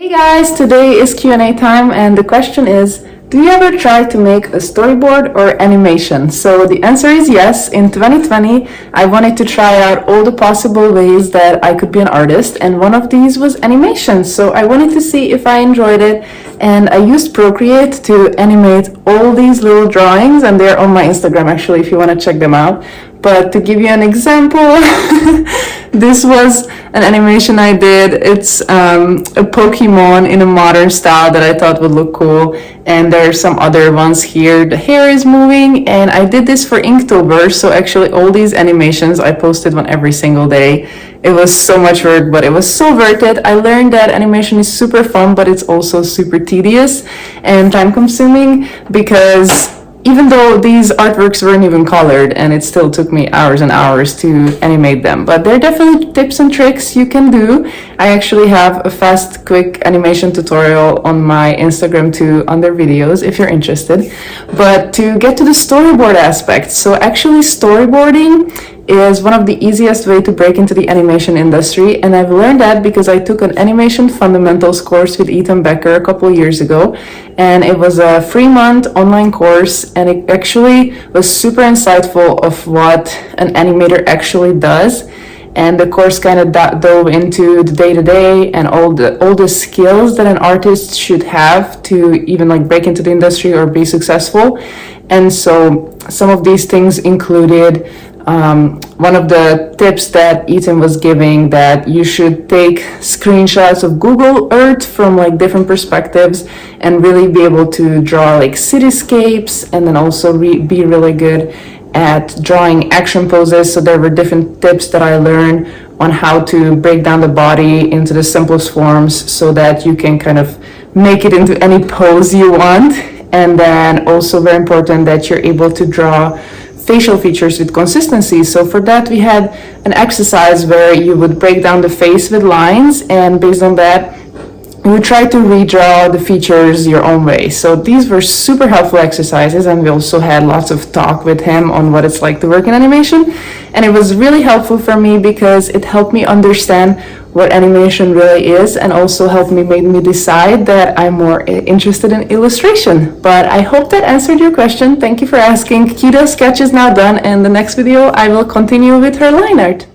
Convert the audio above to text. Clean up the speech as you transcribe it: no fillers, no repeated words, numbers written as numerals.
Hey guys, today is Q&A time and the question is, do you ever try to make a storyboard or animation? So the answer is yes. In 2020, I wanted to try out all the possible ways that I could be an artist, and one of these was animation. So I wanted to see if I enjoyed it, and I used Procreate to animate all these little drawings, and they're on my Instagram actually if you want to check them out. But to give you an example, this was an animation I did. It's a Pokemon in a modern style that I thought would look cool. And there are some other ones here. The hair is moving, and I did this for Inktober. So actually all these animations, I posted one every single day. It was so much work, but it was so worth it. I learned that animation is super fun, but it's also super tedious and time consuming, because even though these artworks weren't even colored, and it still took me hours and hours to animate them. But there are definitely tips and tricks you can do. I actually have a fast, quick animation tutorial on my Instagram too, under videos, if you're interested. But to get to the storyboard aspect, so actually storyboarding is one of the easiest way to break into the animation industry, and I've learned that because I took an animation fundamentals course with Ethan Becker a couple years ago, and it was a 3-month online course, and it actually was super insightful of what an animator actually does. And the course kind of dove into the day-to-day and all the skills that an artist should have to even like break into the industry or be successful. And so some of these things included one of the tips that Ethan was giving, that you should take screenshots of Google Earth from like different perspectives and really be able to draw like cityscapes, and then also be really good at drawing action poses. So there were different tips that I learned on how to break down the body into the simplest forms so that you can kind of make it into any pose you want. And then also very important that you're able to draw facial features with consistency. So for that we had an exercise where you would break down the face with lines, and based on that you would try to redraw the features your own way. So these were super helpful exercises, and we also had lots of talk with him on what it's like to work in animation. And it was really helpful for me because it helped me understand what animation really is, and also made me decide that I'm more interested in illustration. But I hope that answered your question. Thank you for asking. Kita's sketch is now done, and the next video I will continue with her line art.